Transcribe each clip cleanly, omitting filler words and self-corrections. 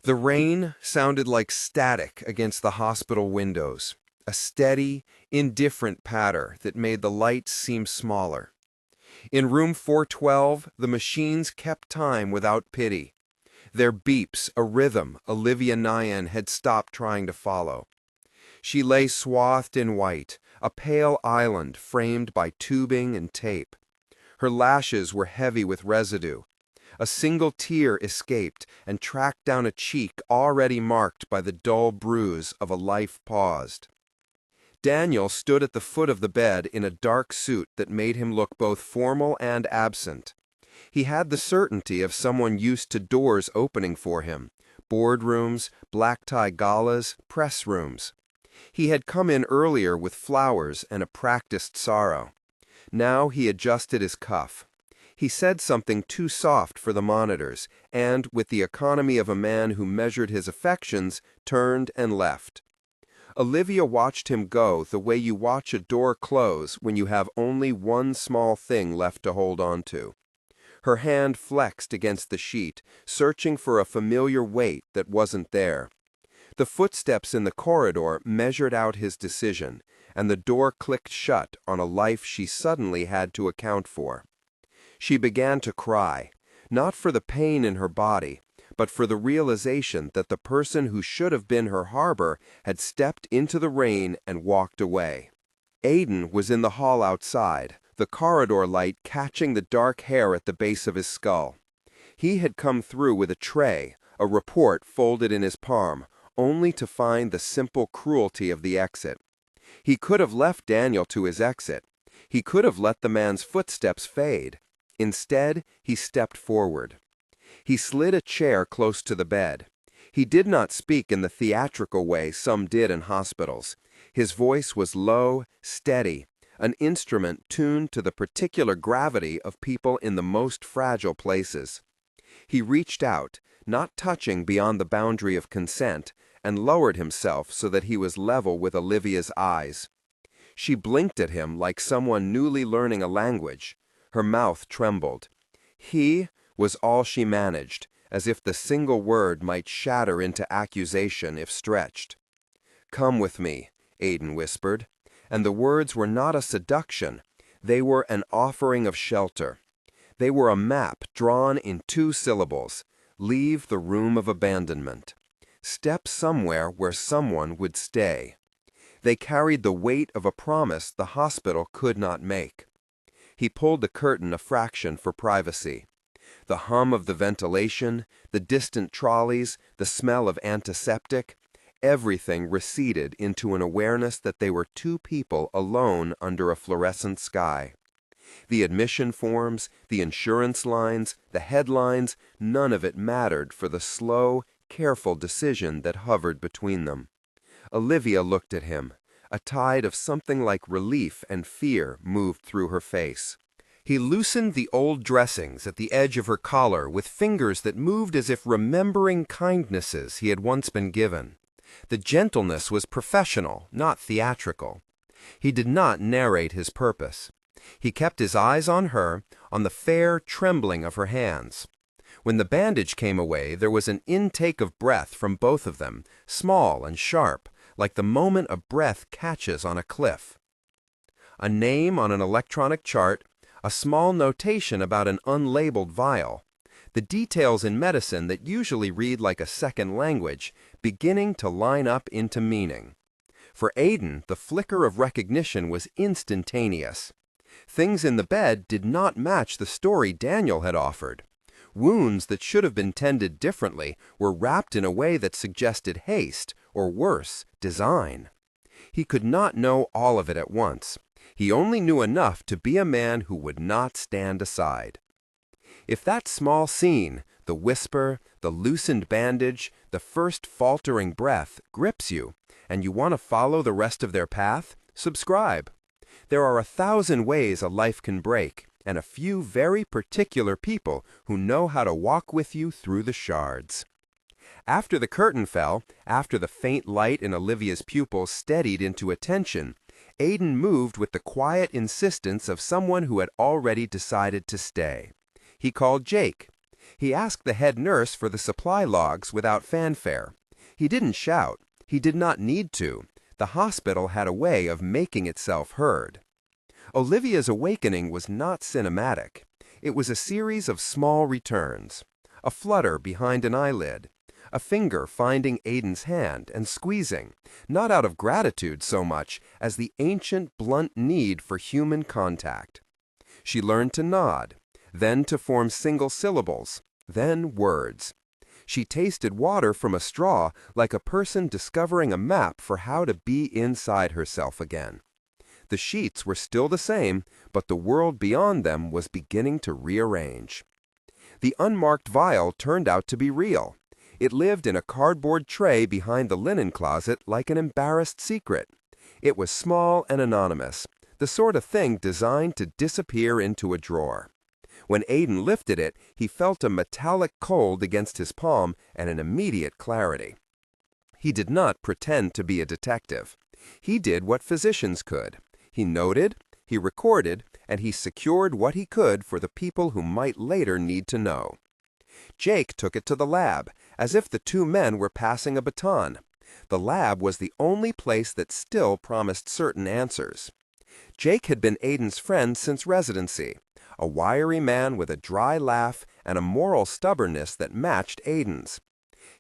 The rain sounded like static against the hospital windows, a steady, indifferent patter that made the lights seem smaller. In room 412, the machines kept time without pity. Their beeps, a rhythm Olivia Nyen had stopped trying to follow. She lay swathed in white, a pale island framed by tubing and tape. Her lashes were heavy with residue. A single tear escaped and tracked down a cheek already marked by the dull bruise of a life paused. Daniel stood at the foot of the bed in a dark suit that made him look both formal and absent. He had the certainty of someone used to doors opening for him, boardrooms, black-tie galas, press rooms. He had come in earlier with flowers and a practiced sorrow. Now he adjusted his cuff. He said something too soft for the monitors, and, with the economy of a man who measured his affections, turned and left. Olivia watched him go the way you watch a door close when you have only one small thing left to hold on to. Her hand flexed against the sheet, searching for a familiar weight that wasn't there. The footsteps in the corridor measured out his decision, and the door clicked shut on a life she suddenly had to account for. She began to cry, not for the pain in her body, but for the realization that the person who should have been her harbor had stepped into the rain and walked away. Aiden was in the hall outside, the corridor light catching the dark hair at the base of his skull. He had come through with a tray, a report folded in his palm, only to find the simple cruelty of the exit. He could have left Daniel to his exit. He could have let the man's footsteps fade. Instead, he stepped forward. He slid a chair close to the bed. He did not speak in the theatrical way some did in hospitals. His voice was low, steady, an instrument tuned to the particular gravity of people in the most fragile places. He reached out, not touching beyond the boundary of consent, and lowered himself so that he was level with Olivia's eyes. She blinked at him like someone newly learning a language. Her mouth trembled. "He" was all she managed, as if the single word might shatter into accusation if stretched. "Come with me," Aiden whispered, and the words were not a seduction. They were an offering of shelter. They were a map drawn in 2 syllables. Leave the room of abandonment. Step somewhere where someone would stay. They carried the weight of a promise the hospital could not make. He pulled the curtain a fraction for privacy. The hum of the ventilation, the distant trolleys, the smell of antiseptic, everything receded into an awareness that they were 2 people alone under a fluorescent sky. The admission forms, the insurance lines, the headlines, none of it mattered for the slow, careful decision that hovered between them. Olivia looked at him. A tide of something like relief and fear moved through her face. He loosened the old dressings at the edge of her collar with fingers that moved as if remembering kindnesses he had once been given. The gentleness was professional, not theatrical. He did not narrate his purpose. He kept his eyes on her, on the fair trembling of her hands. When the bandage came away, there was an intake of breath from both of them, small and sharp, like the moment a breath catches on a cliff. A name on an electronic chart, a small notation about an unlabeled vial, the details in medicine that usually read like a second language, beginning to line up into meaning. For Aiden, the flicker of recognition was instantaneous. Things in the bed did not match the story Daniel had offered. Wounds that should have been tended differently were wrapped in a way that suggested haste, or worse, design. He could not know all of it at once. He only knew enough to be a man who would not stand aside. If that small scene, the whisper, the loosened bandage, the first faltering breath, grips you, and you want to follow the rest of their path, subscribe. There are 1,000 ways a life can break, and a few very particular people who know how to walk with you through the shards. After the curtain fell, after the faint light in Olivia's pupils steadied into attention, Aiden moved with the quiet insistence of someone who had already decided to stay. He called Jake. He asked the head nurse for the supply logs without fanfare. He didn't shout. He did not need to. The hospital had a way of making itself heard. Olivia's awakening was not cinematic. It was a series of small returns. A flutter behind an eyelid. A finger finding Aiden's hand and squeezing, not out of gratitude so much as the ancient, blunt need for human contact. She learned to nod, then to form single syllables, then words. She tasted water from a straw like a person discovering a map for how to be inside herself again. The sheets were still the same, but the world beyond them was beginning to rearrange. The unmarked vial turned out to be real. It lived in a cardboard tray behind the linen closet like an embarrassed secret. It was small and anonymous, the sort of thing designed to disappear into a drawer. When Aiden lifted it, he felt a metallic cold against his palm and an immediate clarity. He did not pretend to be a detective. He did what physicians could. He noted, he recorded, and he secured what he could for the people who might later need to know. Jake took it to the lab, as if the two men were passing a baton. The lab was the only place that still promised certain answers. Jake had been Aiden's friend since residency, a wiry man with a dry laugh and a moral stubbornness that matched Aiden's.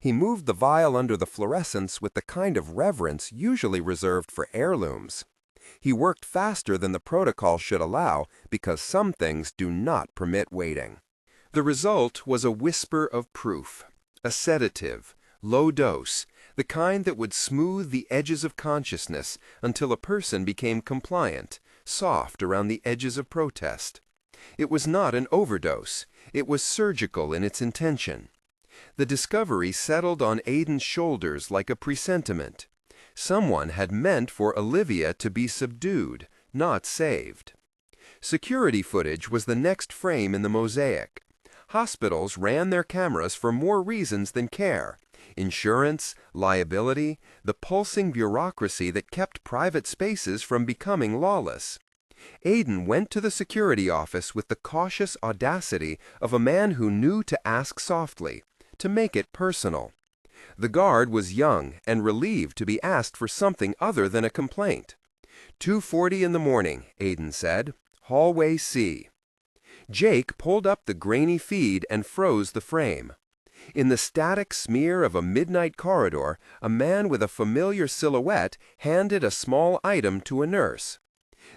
He moved the vial under the fluorescence with the kind of reverence usually reserved for heirlooms. He worked faster than the protocol should allow because some things do not permit waiting. The result was a whisper of proof, a sedative, low dose, the kind that would smooth the edges of consciousness until a person became compliant, soft around the edges of protest. It was not an overdose. It was surgical in its intention. The discovery settled on Aiden's shoulders like a presentiment. Someone had meant for Olivia to be subdued, not saved. Security footage was the next frame in the mosaic. Hospitals ran their cameras for more reasons than care. Insurance, liability, the pulsing bureaucracy that kept private spaces from becoming lawless. Aiden went to the security office with the cautious audacity of a man who knew to ask softly, to make it personal. The guard was young and relieved to be asked for something other than a complaint. 2:40 in the morning, Aiden said. Hallway C. Jake pulled up the grainy feed and froze the frame. In the static smear of a midnight corridor, a man with a familiar silhouette handed a small item to a nurse.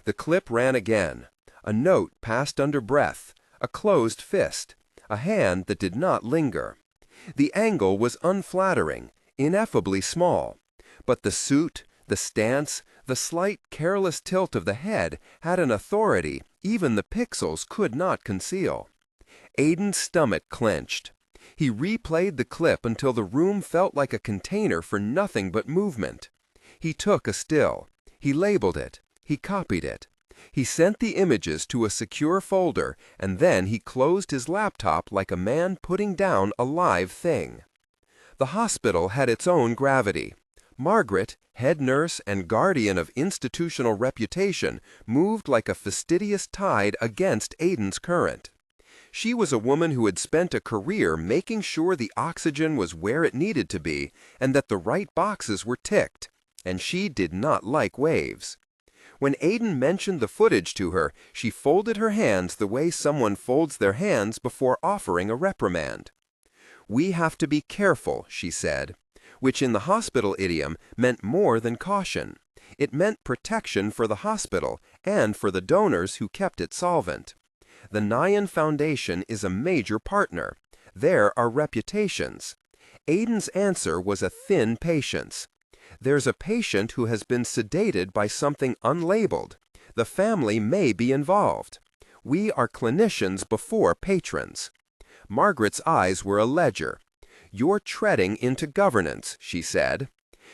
The clip ran again. A note passed under breath, a closed fist, a hand that did not linger. The angle was unflattering, ineffably small, but the suit, the stance, the slight careless tilt of the head had an authority even the pixels could not conceal. Aiden's stomach clenched. He replayed the clip until the room felt like a container for nothing but movement. He took a still. He labeled it. He copied it. He sent the images to a secure folder, and then he closed his laptop like a man putting down a live thing. The hospital had its own gravity. Margaret, head nurse and guardian of institutional reputation, moved like a fastidious tide against Aiden's current. She was a woman who had spent a career making sure the oxygen was where it needed to be and that the right boxes were ticked, and she did not like waves. When Aiden mentioned the footage to her, she folded her hands the way someone folds their hands before offering a reprimand. "We have to be careful," she said, which in the hospital idiom meant more than caution. It meant protection for the hospital and for the donors who kept it solvent. The Nyen Foundation is a major partner. There are reputations. Aiden's answer was a thin patience. There's a patient who has been sedated by something unlabeled. The family may be involved. We are clinicians before patrons. Margaret's eyes were a ledger. "You're treading into governance," she said.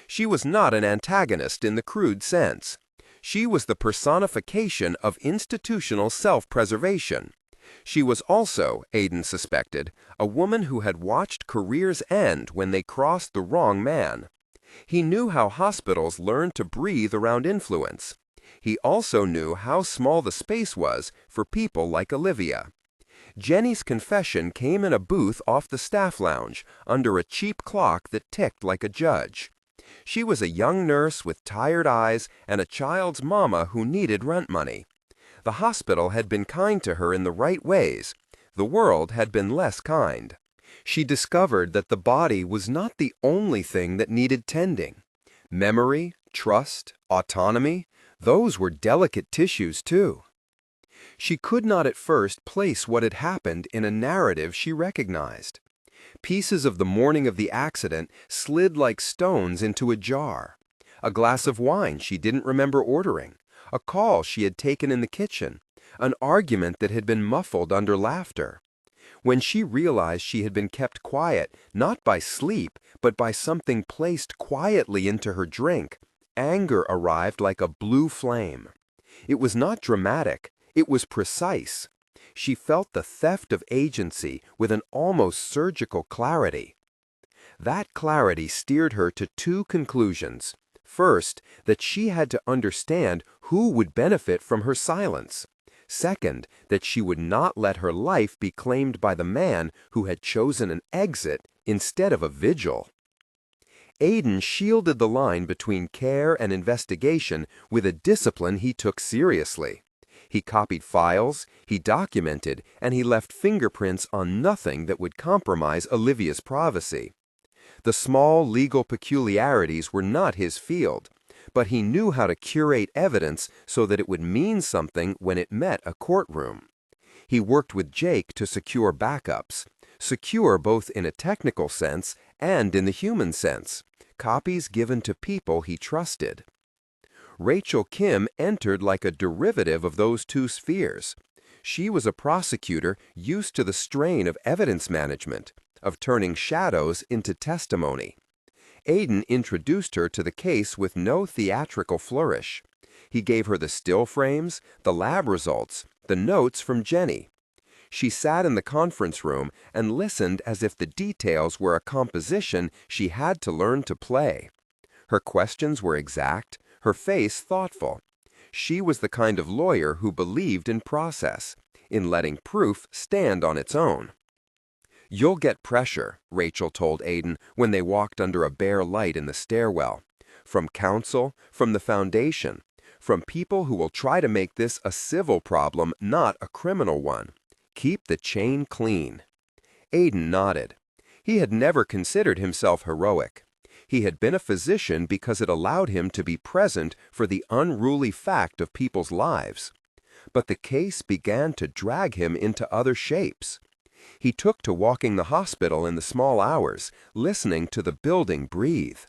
She was not an antagonist in the crude sense. She was the personification of institutional self-preservation. She was also, Aiden suspected, a woman who had watched careers end when they crossed the wrong man. He knew how hospitals learned to breathe around influence. He also knew how small the space was for people like Olivia. Jenny's confession came in a booth off the staff lounge, under a cheap clock that ticked like a judge. She was a young nurse with tired eyes and a child's mama who needed rent money. The hospital had been kind to her in the right ways. The world had been less kind. She discovered that the body was not the only thing that needed tending. Memory, trust, autonomy, those were delicate tissues too. She could not at first place what had happened in a narrative she recognized. Pieces of the morning of the accident slid like stones into a jar. A glass of wine she didn't remember ordering, a call she had taken in the kitchen, an argument that had been muffled under laughter. When she realized she had been kept quiet, not by sleep, but by something placed quietly into her drink, anger arrived like a blue flame. It was not dramatic, it was precise. She felt the theft of agency with an almost surgical clarity. That clarity steered her to two conclusions. First, that she had to understand who would benefit from her silence. Second, that she would not let her life be claimed by the man who had chosen an exit instead of a vigil. Aidan shielded the line between care and investigation with a discipline he took seriously. He copied files, he documented, and he left fingerprints on nothing that would compromise Olivia's privacy. The small legal peculiarities were not his field, but he knew how to curate evidence so that it would mean something when it met a courtroom. He worked with Jake to secure backups, secure both in a technical sense and in the human sense, copies given to people he trusted. Rachel Kim entered like a derivative of those two spheres. She was a prosecutor used to the strain of evidence management, of turning shadows into testimony. Aidan introduced her to the case with no theatrical flourish. He gave her the still frames, the lab results, the notes from Jenny. She sat in the conference room and listened as if the details were a composition she had to learn to play. Her questions were exact, her face thoughtful. She was the kind of lawyer who believed in process, in letting proof stand on its own. "You'll get pressure," Rachel told Aidan when they walked under a bare light in the stairwell. "From counsel, from the foundation, from people who will try to make this a civil problem, not a criminal one. Keep the chain clean." Aidan nodded. He had never considered himself heroic. He had been a physician because it allowed him to be present for the unruly fact of people's lives. But the case began to drag him into other shapes. He took to walking the hospital in the small hours, listening to the building breathe.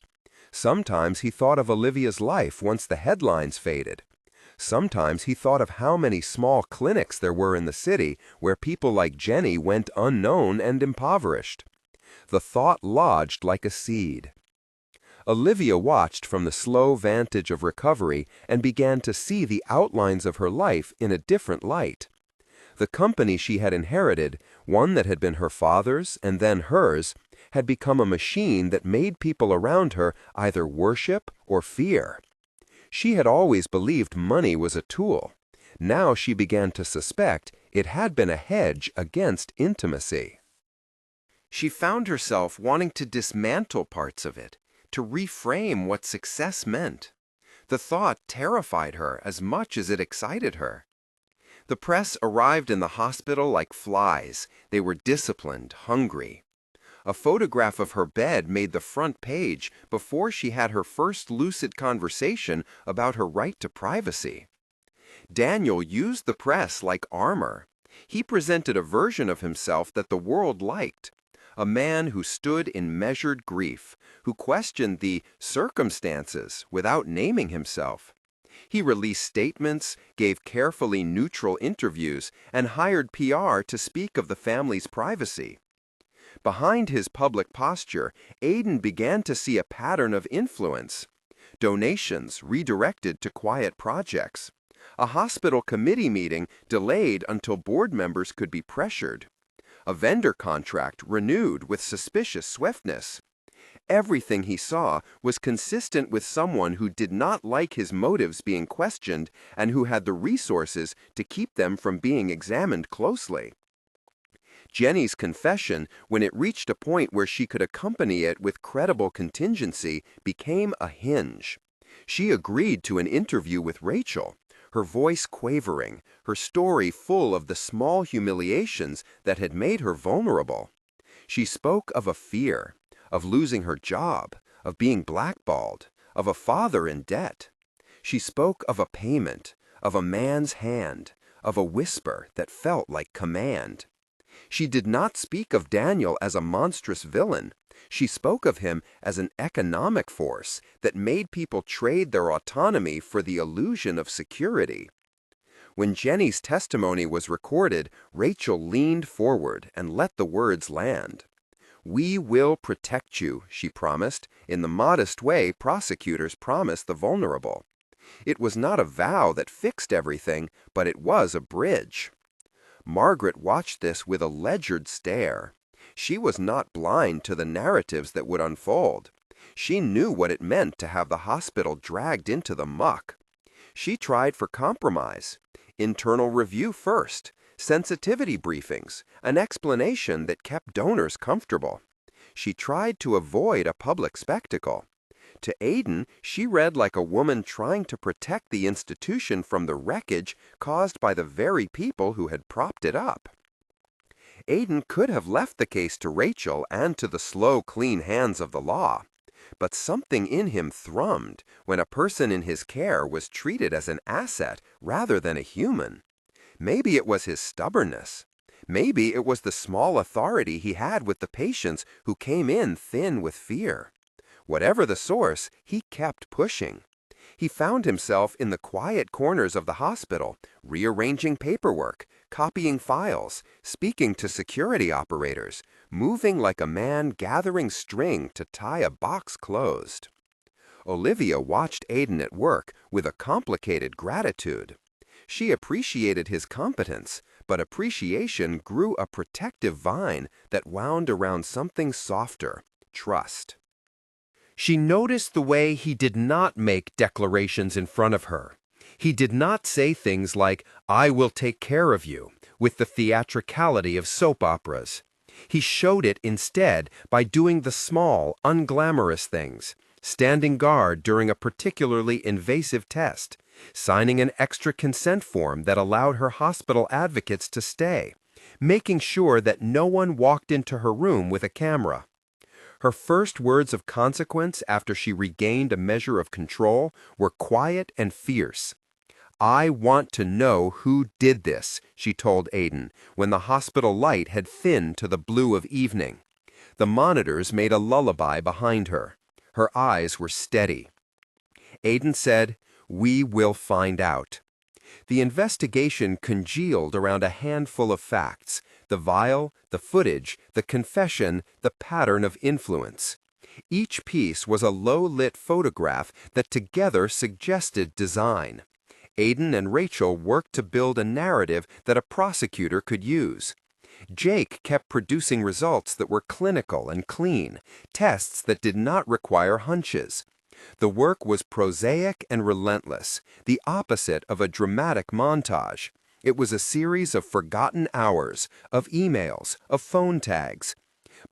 Sometimes he thought of Olivia's life once the headlines faded. Sometimes he thought of how many small clinics there were in the city where people like Jenny went unknown and impoverished. The thought lodged like a seed. Olivia watched from the slow vantage of recovery and began to see the outlines of her life in a different light. The company she had inherited, one that had been her father's and then hers, had become a machine that made people around her either worship or fear. She had always believed money was a tool. Now she began to suspect it had been a hedge against intimacy. She found herself wanting to dismantle parts of it, to reframe what success meant. The thought terrified her as much as it excited her. The press arrived in the hospital like flies. They were disciplined, hungry. A photograph of her bed made the front page before she had her first lucid conversation about her right to privacy. Daniel used the press like armor. He presented a version of himself that the world liked. A man who stood in measured grief, who questioned the circumstances without naming himself. He released statements, gave carefully neutral interviews, and hired PR to speak of the family's privacy. Behind his public posture, Aidan began to see a pattern of influence. Donations redirected to quiet projects. A hospital committee meeting delayed until board members could be pressured. A vendor contract renewed with suspicious swiftness. Everything he saw was consistent with someone who did not like his motives being questioned and who had the resources to keep them from being examined closely. Jenny's confession, when it reached a point where she could accompany it with credible contingency, became a hinge. She agreed to an interview with Rachel, her voice quavering, her story full of the small humiliations that had made her vulnerable. She spoke of a fear, of losing her job, of being blackballed, of a father in debt. She spoke of a payment, of a man's hand, of a whisper that felt like command. She did not speak of Daniel as a monstrous villain. She spoke of him as an economic force that made people trade their autonomy for the illusion of security. When Jenny's testimony was recorded, Rachel leaned forward and let the words land. "We will protect you," she promised, in the modest way prosecutors promise the vulnerable. It was not a vow that fixed everything, but it was a bridge. Margaret watched this with a ledgered stare. She was not blind to the narratives that would unfold. She knew what it meant to have the hospital dragged into the muck. She tried for compromise. Internal review first, sensitivity briefings, an explanation that kept donors comfortable. She tried to avoid a public spectacle. To Aiden, she read like a woman trying to protect the institution from the wreckage caused by the very people who had propped it up. Aiden could have left the case to Rachel and to the slow, clean hands of the law. But something in him thrummed when a person in his care was treated as an asset rather than a human. Maybe it was his stubbornness. Maybe it was the small authority he had with the patients who came in thin with fear. Whatever the source, he kept pushing. He found himself in the quiet corners of the hospital, rearranging paperwork, copying files, speaking to security operators, moving like a man gathering string to tie a box closed. Olivia watched Aiden at work with a complicated gratitude. She appreciated his competence, but appreciation grew a protective vine that wound around something softer: trust. She noticed the way he did not make declarations in front of her. He did not say things like, "I will take care of you," with the theatricality of soap operas. He showed it instead by doing the small, unglamorous things: standing guard during a particularly invasive test, signing an extra consent form that allowed her hospital advocates to stay, making sure that no one walked into her room with a camera. Her first words of consequence after she regained a measure of control were quiet and fierce. "I want to know who did this," she told Aiden, when the hospital light had thinned to the blue of evening. The monitors made a lullaby behind her. Her eyes were steady. Aiden said, "We will find out." The investigation congealed around a handful of facts: the vial, the footage, the confession, the pattern of influence. Each piece was a low-lit photograph that together suggested design. Aiden and Rachel worked to build a narrative that a prosecutor could use. Jake kept producing results that were clinical and clean, tests that did not require hunches. The work was prosaic and relentless, the opposite of a dramatic montage. It was a series of forgotten hours, of emails, of phone tags.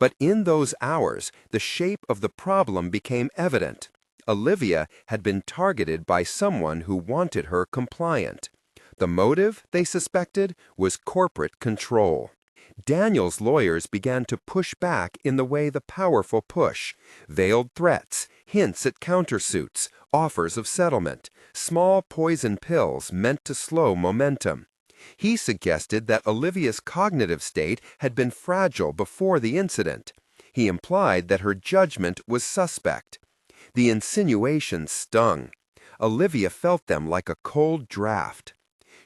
But in those hours, the shape of the problem became evident. Olivia had been targeted by someone who wanted her compliant. The motive, they suspected, was corporate control. Daniel's lawyers began to push back in the way the powerful push: veiled threats, hints at countersuits, offers of settlement, small poison pills meant to slow momentum. He suggested that Olivia's cognitive state had been fragile before the incident. He implied that her judgment was suspect. The insinuations stung. Olivia felt them like a cold draft.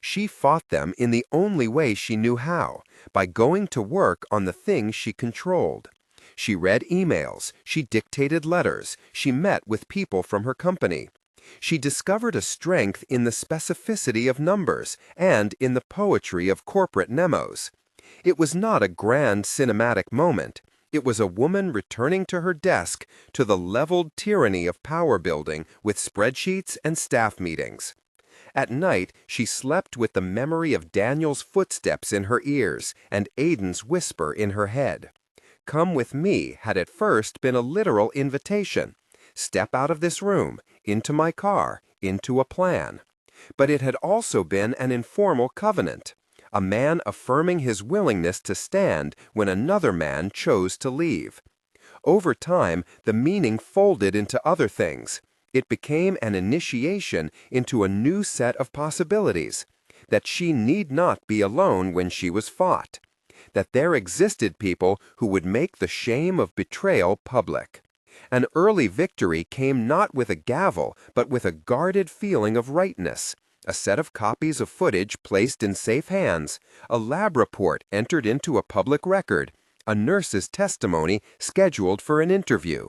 She fought them in the only way she knew how: by going to work on the things she controlled. She read emails, she dictated letters, she met with people from her company. She discovered a strength in the specificity of numbers and in the poetry of corporate memos. It was not a grand cinematic moment. It was a woman returning to her desk, to the leveled tyranny of power building with spreadsheets and staff meetings. At night, she slept with the memory of Daniel's footsteps in her ears and Aiden's whisper in her head. Come with me had at first been a literal invitation. Step out of this room, into my car, into a plan. But it had also been an informal covenant, a man affirming his willingness to stand when another man chose to leave. Over time, the meaning folded into other things. It became an initiation into a new set of possibilities, that she need not be alone when she was fought, that there existed people who would make the shame of betrayal public. An early victory came not with a gavel, but with a guarded feeling of rightness, a set of copies of footage placed in safe hands, a lab report entered into a public record, a nurse's testimony scheduled for an interview.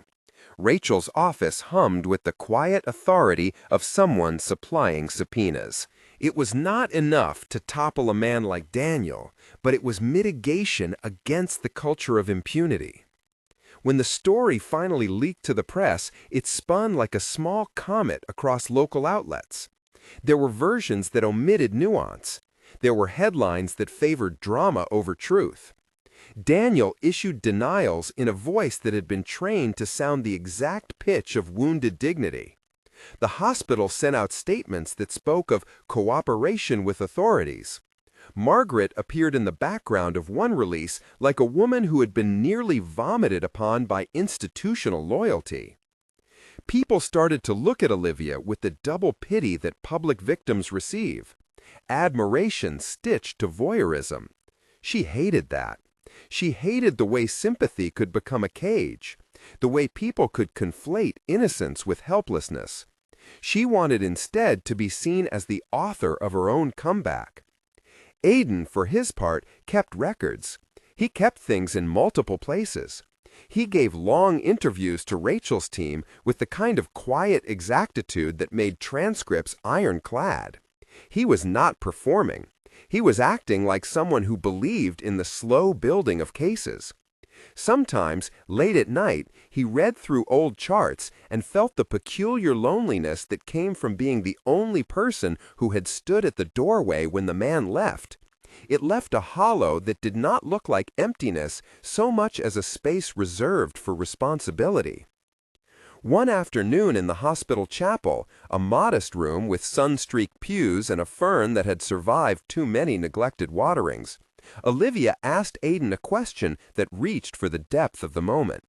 Rachel's office hummed with the quiet authority of someone supplying subpoenas. It was not enough to topple a man like Daniel, but it was mitigation against the culture of impunity. When the story finally leaked to the press, it spun like a small comet across local outlets. There were versions that omitted nuance. There were headlines that favored drama over truth. Daniel issued denials in a voice that had been trained to sound the exact pitch of wounded dignity. The hospital sent out statements that spoke of cooperation with authorities. Margaret appeared in the background of one release like a woman who had been nearly vomited upon by institutional loyalty. People started to look at Olivia with the double pity that public victims receive. Admiration stitched to voyeurism. She hated that. She hated the way sympathy could become a cage, the way people could conflate innocence with helplessness. She wanted instead to be seen as the author of her own comeback. Aiden, for his part, kept records. He kept things in multiple places. He gave long interviews to Rachel's team with the kind of quiet exactitude that made transcripts ironclad. He was not performing. He was acting like someone who believed in the slow building of cases. Sometimes, late at night, he read through old charts and felt the peculiar loneliness that came from being the only person who had stood at the doorway when the man left. It left a hollow that did not look like emptiness so much as a space reserved for responsibility. One afternoon in the hospital chapel, a modest room with sun-streaked pews and a fern that had survived too many neglected waterings, Olivia asked Aiden a question that reached for the depth of the moment.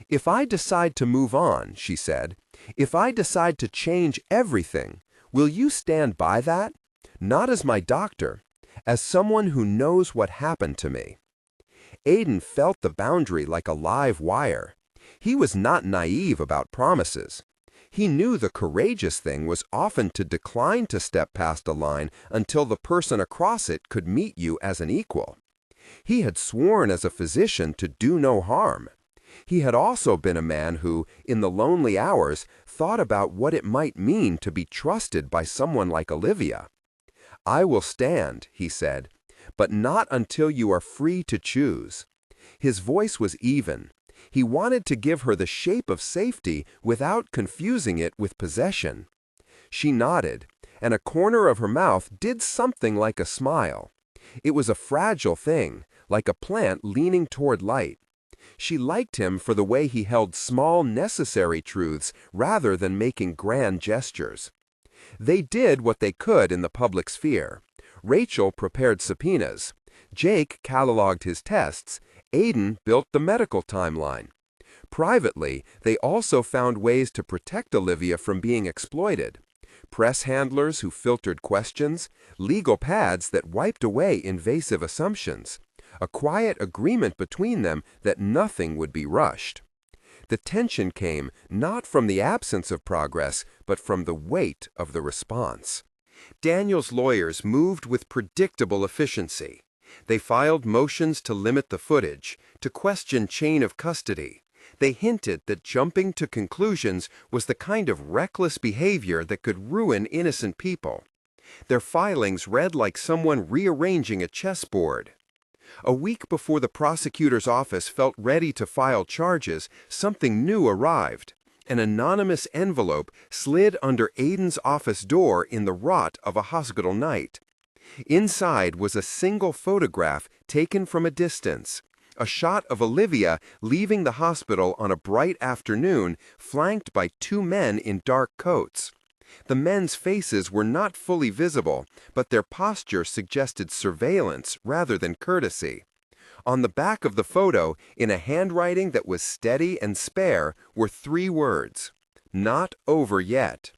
"If I decide to move on," she said, "if I decide to change everything, will you stand by that? Not as my doctor, as someone who knows what happened to me." Aiden felt the boundary like a live wire. He was not naive about promises. He knew the courageous thing was often to decline to step past a line until the person across it could meet you as an equal. He had sworn as a physician to do no harm. He had also been a man who, in the lonely hours, thought about what it might mean to be trusted by someone like Olivia. "I will stand," he said, "but not until you are free to choose." His voice was even. He wanted to give her the shape of safety without confusing it with possession. She nodded, and a corner of her mouth did something like a smile. It was a fragile thing, like a plant leaning toward light. She liked him for the way he held small, necessary truths rather than making grand gestures. They did what they could in the public sphere. Rachel prepared subpoenas. Jake cataloged his tests. Aiden built the medical timeline. Privately, they also found ways to protect Olivia from being exploited. Press handlers who filtered questions, legal pads that wiped away invasive assumptions, a quiet agreement between them that nothing would be rushed. The tension came not from the absence of progress, but from the weight of the response. Daniel's lawyers moved with predictable efficiency. They filed motions to limit the footage, to question chain of custody. They hinted that jumping to conclusions was the kind of reckless behavior that could ruin innocent people. Their filings read like someone rearranging a chessboard. A week before the prosecutor's office felt ready to file charges, something new arrived. An anonymous envelope slid under Aiden's office door in the rot of a hospital night. Inside was a single photograph taken from a distance, a shot of Olivia leaving the hospital on a bright afternoon, flanked by two men in dark coats. The men's faces were not fully visible, but their posture suggested surveillance rather than courtesy. On the back of the photo, in a handwriting that was steady and spare, were three words: "Not over yet."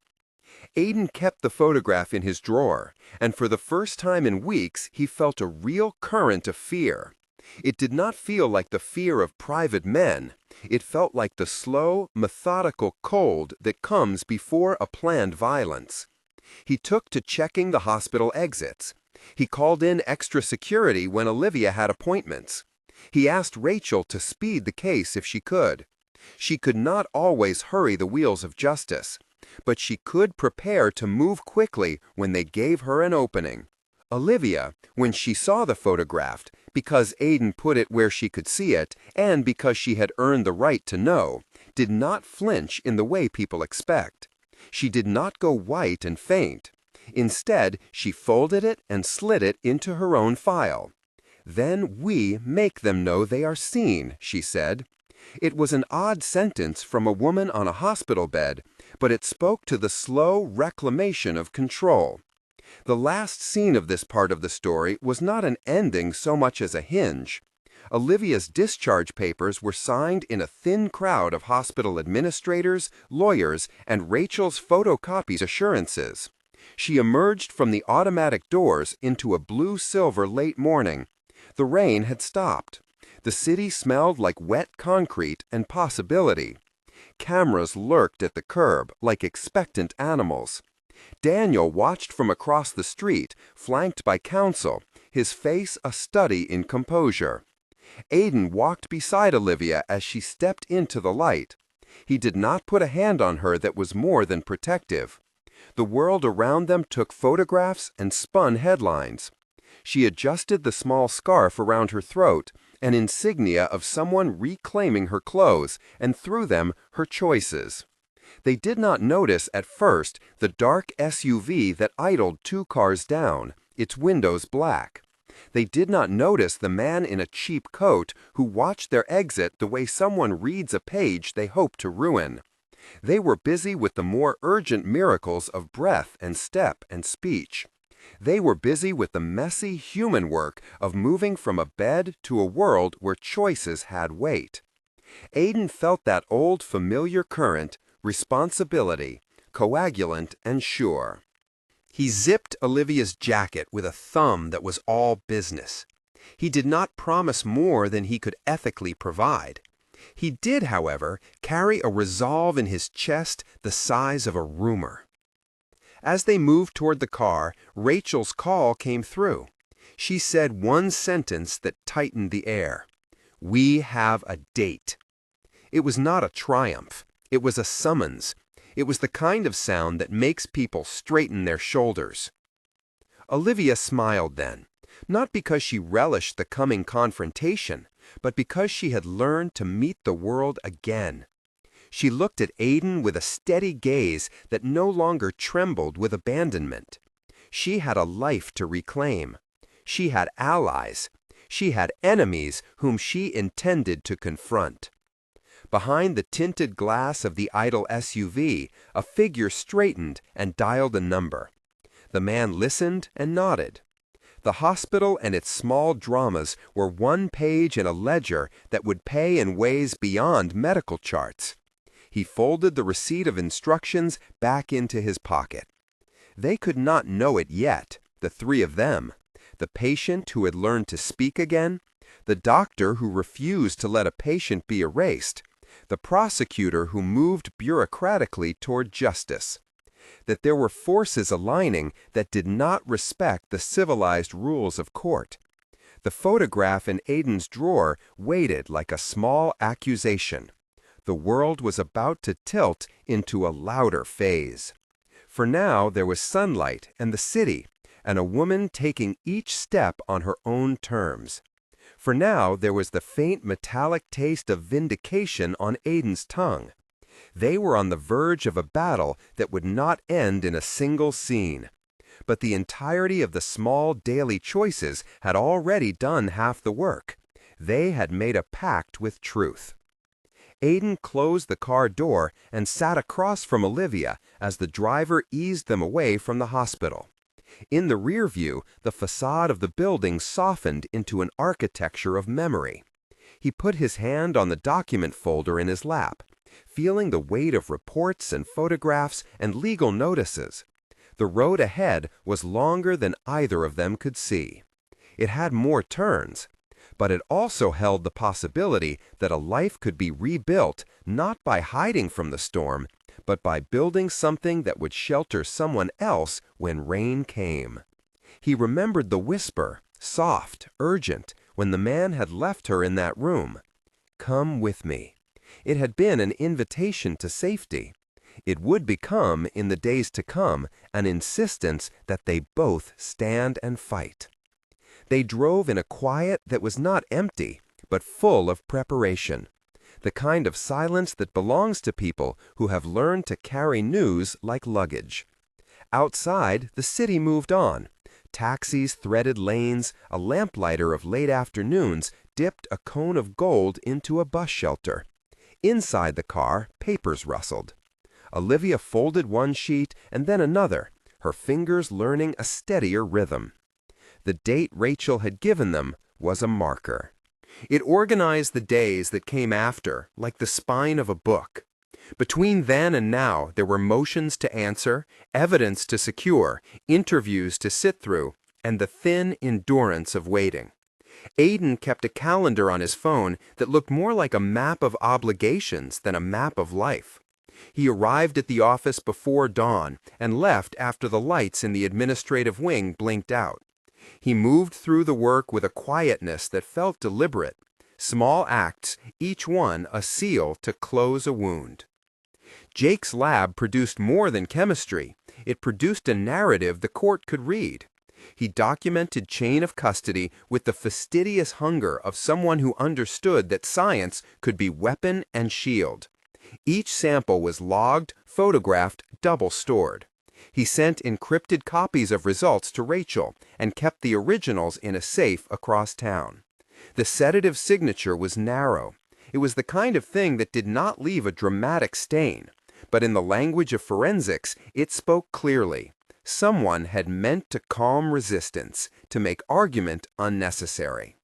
Aiden kept the photograph in his drawer, and for the first time in weeks he felt a real current of fear. It did not feel like the fear of private men. It felt like the slow, methodical cold that comes before a planned violence. He took to checking the hospital exits. He called in extra security when Olivia had appointments. He asked Rachel to speed the case if she could. She could not always hurry the wheels of justice, but she could prepare to move quickly when they gave her an opening. Olivia, when she saw the photograph, because Aiden put it where she could see it, and because she had earned the right to know, did not flinch in the way people expect. She did not go white and faint. Instead, she folded it and slid it into her own file. "Then we make them know they are seen," she said. It was an odd sentence from a woman on a hospital bed, but it spoke to the slow reclamation of control. The last scene of this part of the story was not an ending so much as a hinge. Olivia's discharge papers were signed in a thin crowd of hospital administrators, lawyers, and Rachel's photocopied assurances. She emerged from the automatic doors into a blue-silver late morning. The rain had stopped. The city smelled like wet concrete and possibility. Cameras lurked at the curb like expectant animals. Daniel watched from across the street, flanked by counsel, his face a study in composure. Aiden walked beside Olivia as she stepped into the light. He did not put a hand on her that was more than protective. The world around them took photographs and spun headlines. She adjusted the small scarf around her throat, an insignia of someone reclaiming her clothes, and through them her choices. They did not notice at first the dark SUV that idled 2 cars down, its windows black. They did not notice the man in a cheap coat who watched their exit the way someone reads a page they hope to ruin. They were busy with the more urgent miracles of breath and step and speech. They were busy with the messy human work of moving from a bed to a world where choices had weight. Aiden felt that old familiar current, responsibility, coagulant and sure. He zipped Olivia's jacket with a thumb that was all business. He did not promise more than he could ethically provide. He did, however, carry a resolve in his chest the size of a rumor. As they moved toward the car, Rachel's call came through. She said one sentence that tightened the air. "We have a date." It was not a triumph. It was a summons. It was the kind of sound that makes people straighten their shoulders. Olivia smiled then, not because she relished the coming confrontation, but because she had learned to meet the world again. She looked at Aiden with a steady gaze that no longer trembled with abandonment. She had a life to reclaim. She had allies. She had enemies whom she intended to confront. Behind the tinted glass of the idle SUV, a figure straightened and dialed a number. The man listened and nodded. The hospital and its small dramas were one page in a ledger that would pay in ways beyond medical charts. He folded the receipt of instructions back into his pocket. They could not know it yet, the three of them. The patient who had learned to speak again, the doctor who refused to let a patient be erased, the prosecutor who moved bureaucratically toward justice. That there were forces aligning that did not respect the civilized rules of court. The photograph in Aiden's drawer waited like a small accusation. The world was about to tilt into a louder phase. For now there was sunlight and the city, and a woman taking each step on her own terms. For now there was the faint metallic taste of vindication on Aiden's tongue. They were on the verge of a battle that would not end in a single scene. But the entirety of the small daily choices had already done half the work. They had made a pact with truth. Aidan closed the car door and sat across from Olivia as the driver eased them away from the hospital. In the rear view, the facade of the building softened into an architecture of memory. He put his hand on the document folder in his lap, feeling the weight of reports and photographs and legal notices. The road ahead was longer than either of them could see. It had more turns, but it also held the possibility that a life could be rebuilt not by hiding from the storm, but by building something that would shelter someone else when rain came. He remembered the whisper, soft, urgent, when the man had left her in that room. "Come with me." It had been an invitation to safety. It would become, in the days to come, an insistence that they both stand and fight. They drove in a quiet that was not empty, but full of preparation. The kind of silence that belongs to people who have learned to carry news like luggage. Outside, the city moved on. Taxis threaded lanes, a lamplighter of late afternoons dipped a cone of gold into a bus shelter. Inside the car, papers rustled. Olivia folded one sheet and then another, her fingers learning a steadier rhythm. The date Rachel had given them was a marker. It organized the days that came after, like the spine of a book. Between then and now, there were motions to answer, evidence to secure, interviews to sit through, and the thin endurance of waiting. Aidan kept a calendar on his phone that looked more like a map of obligations than a map of life. He arrived at the office before dawn and left after the lights in the administrative wing blinked out. He moved through the work with a quietness that felt deliberate, small acts, each one a seal to close a wound. Jake's lab produced more than chemistry. It produced a narrative the court could read. He documented chain of custody with the fastidious hunger of someone who understood that science could be weapon and shield. Each sample was logged, photographed, double-stored. He sent encrypted copies of results to Rachel and kept the originals in a safe across town. The sedative signature was narrow. It was the kind of thing that did not leave a dramatic stain, but in the language of forensics, it spoke clearly. Someone had meant to calm resistance, to make argument unnecessary.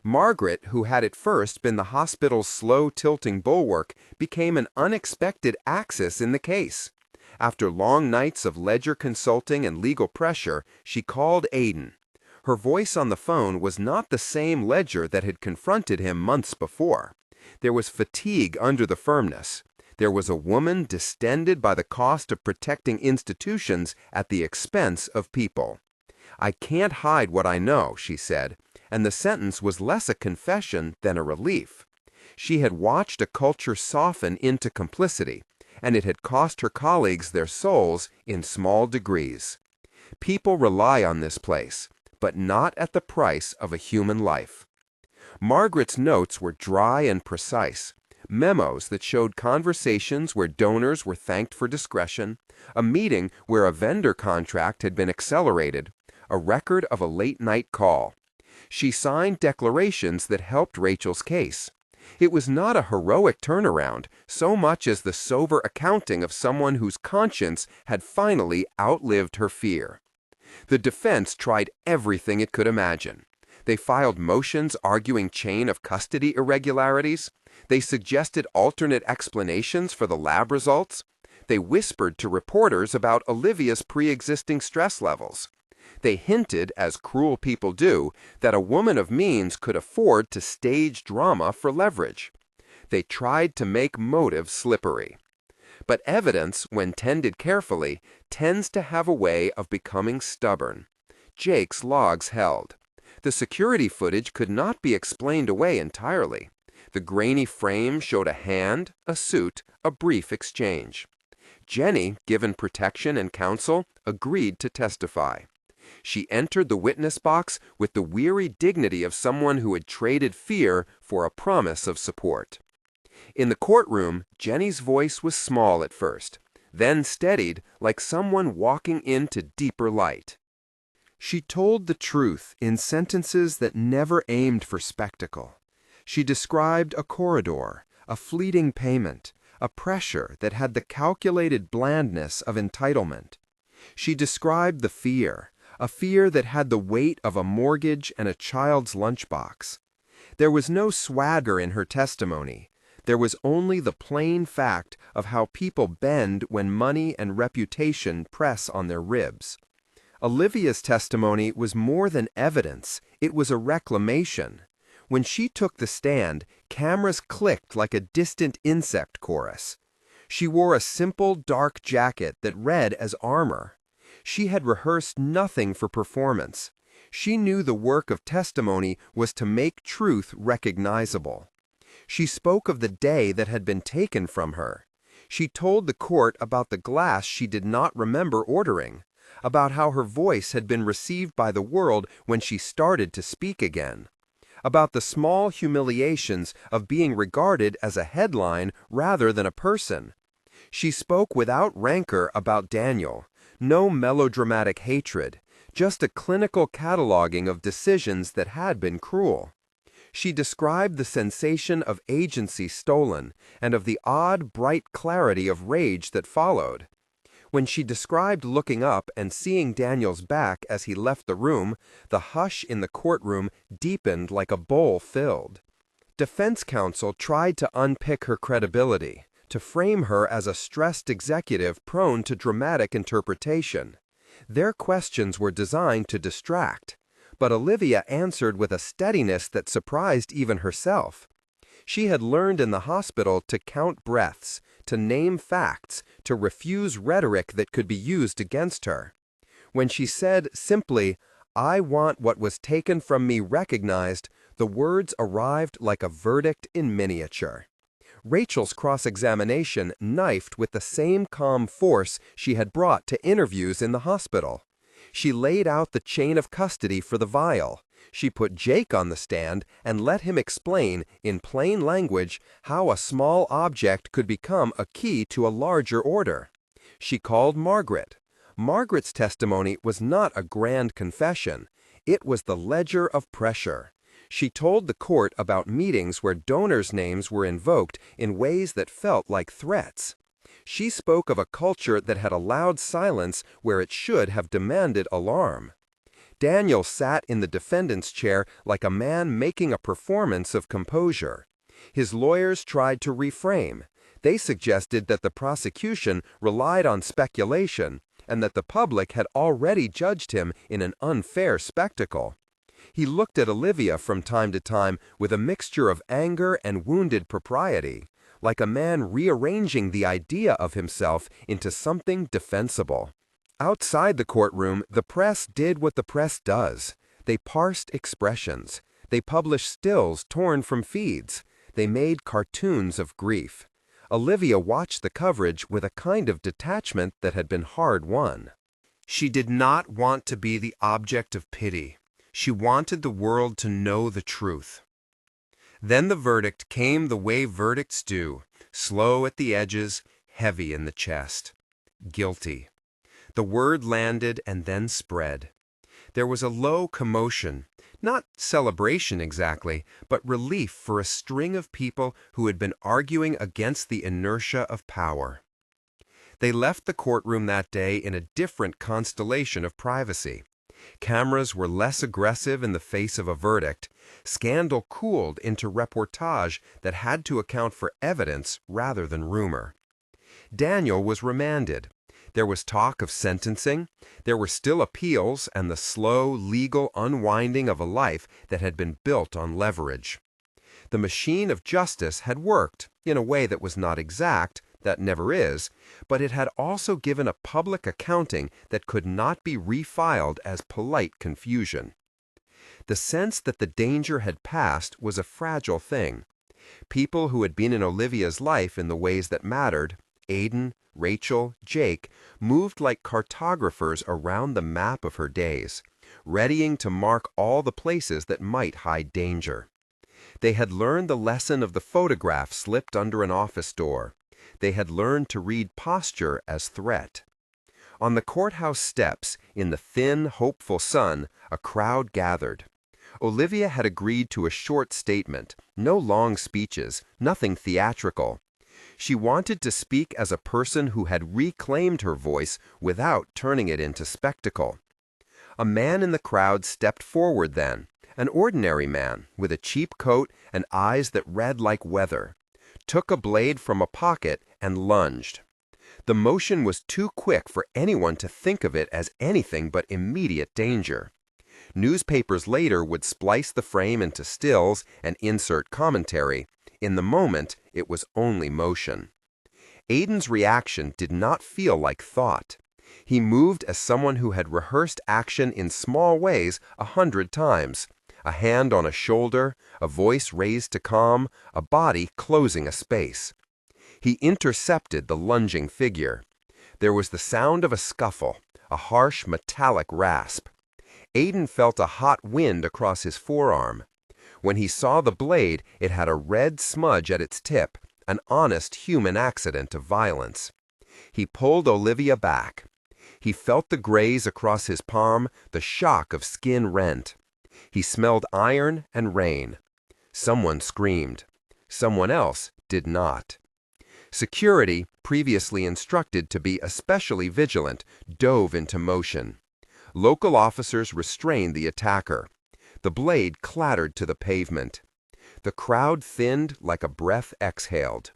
Margaret, who had at first been the hospital's slow-tilting bulwark, became an unexpected axis in the case. After long nights of ledger consulting and legal pressure, she called Aidan. Her voice on the phone was not the same ledger that had confronted him months before. There was fatigue under the firmness. There was a woman distended by the cost of protecting institutions at the expense of people. "I can't hide what I know," she said, and the sentence was less a confession than a relief. She had watched a culture soften into complicity, and it had cost her colleagues their souls in small degrees. People rely on this place, but not at the price of a human life. Margaret's notes were dry and precise. Memos that showed conversations where donors were thanked for discretion, a meeting where a vendor contract had been accelerated, a record of a late-night call. She signed declarations that helped Rachel's case. It was not a heroic turnaround so much as the sober accounting of someone whose conscience had finally outlived her fear. The defense tried everything it could imagine. They filed motions arguing chain of custody irregularities. They suggested alternate explanations for the lab results. They whispered to reporters about Olivia's pre-existing stress levels. They hinted, as cruel people do, that a woman of means could afford to stage drama for leverage. They tried to make motive slippery. But evidence, when tended carefully, tends to have a way of becoming stubborn. Jake's logs held. The security footage could not be explained away entirely. The grainy frame showed a hand, a suit, a brief exchange. Jenny, given protection and counsel, agreed to testify. She entered the witness box with the weary dignity of someone who had traded fear for a promise of support. In the courtroom, Jenny's voice was small at first, then steadied like someone walking into deeper light. She told the truth in sentences that never aimed for spectacle. She described a corridor, a fleeting payment, a pressure that had the calculated blandness of entitlement. She described the fear, a fear that had the weight of a mortgage and a child's lunchbox. There was no swagger in her testimony. There was only the plain fact of how people bend when money and reputation press on their ribs. Olivia's testimony was more than evidence, it was a reclamation. When she took the stand, cameras clicked like a distant insect chorus. She wore a simple dark jacket that read as armor. She had rehearsed nothing for performance. She knew the work of testimony was to make truth recognizable. She spoke of the day that had been taken from her. She told the court about the glass she did not remember ordering, about how her voice had been received by the world when she started to speak again, about the small humiliations of being regarded as a headline rather than a person. She spoke without rancor about Daniel, no melodramatic hatred, just a clinical cataloging of decisions that had been cruel. She described the sensation of agency stolen and of the odd, bright clarity of rage that followed. When she described looking up and seeing Daniel's back as he left the room, the hush in the courtroom deepened like a bowl filled. Defense counsel tried to unpick her credibility, to frame her as a stressed executive prone to dramatic interpretation. Their questions were designed to distract, but Olivia answered with a steadiness that surprised even herself. She had learned in the hospital to count breaths, to name facts, to refuse rhetoric that could be used against her. When she said simply, "I want what was taken from me recognized," the words arrived like a verdict in miniature. Rachel's cross-examination knifed with the same calm force she had brought to interviews in the hospital. She laid out the chain of custody for the vial. She put Jake on the stand and let him explain, in plain language, how a small object could become a key to a larger order. She called Margaret. Margaret's testimony was not a grand confession. It was the ledger of pressure. She told the court about meetings where donors' names were invoked in ways that felt like threats. She spoke of a culture that had allowed silence where it should have demanded alarm. Daniel sat in the defendant's chair like a man making a performance of composure. His lawyers tried to reframe. They suggested that the prosecution relied on speculation and that the public had already judged him in an unfair spectacle. He looked at Olivia from time to time with a mixture of anger and wounded propriety, like a man rearranging the idea of himself into something defensible. Outside the courtroom, the press did what the press does. They parsed expressions. They published stills torn from feeds. They made cartoons of grief. Olivia watched the coverage with a kind of detachment that had been hard-won. She did not want to be the object of pity. She wanted the world to know the truth. Then the verdict came the way verdicts do, slow at the edges, heavy in the chest. Guilty. The word landed and then spread. There was a low commotion, not celebration exactly, but relief for a string of people who had been arguing against the inertia of power. They left the courtroom that day in a different constellation of privacy. Cameras were less aggressive in the face of a verdict. Scandal cooled into reportage that had to account for evidence rather than rumor. Daniel was remanded. There was talk of sentencing. There were still appeals and the slow, legal unwinding of a life that had been built on leverage. The machine of justice had worked in a way that was not exact, that never is, but it had also given a public accounting that could not be refiled as polite confusion. The sense that the danger had passed was a fragile thing. People who had been in Olivia's life in the ways that mattered, Aidan, Rachel, Jake, moved like cartographers around the map of her days, readying to mark all the places that might hide danger. They had learned the lesson of the photograph slipped under an office door. They had learned to read posture as threat. On the courthouse steps, in the thin, hopeful sun, a crowd gathered. Olivia had agreed to a short statement, no long speeches, nothing theatrical. She wanted to speak as a person who had reclaimed her voice without turning it into spectacle. A man in the crowd stepped forward then, an ordinary man with a cheap coat and eyes that read like weather, took a blade from a pocket and lunged. The motion was too quick for anyone to think of it as anything but immediate danger. Newspapers later would splice the frame into stills and insert commentary. In the moment, it was only motion. Aiden's reaction did not feel like thought. He moved as someone who had rehearsed action in small ways 100 times. A hand on a shoulder, a voice raised to calm, a body closing a space. He intercepted the lunging figure. There was the sound of a scuffle, a harsh metallic rasp. Aiden felt a hot wind across his forearm. When he saw the blade, it had a red smudge at its tip, an honest human accident of violence. He pulled Olivia back. He felt the graze across his palm, the shock of skin rent. He smelled iron and rain. Someone screamed. Someone else did not. Security, previously instructed to be especially vigilant, dove into motion. Local officers restrained the attacker. The blade clattered to the pavement. The crowd thinned like a breath exhaled.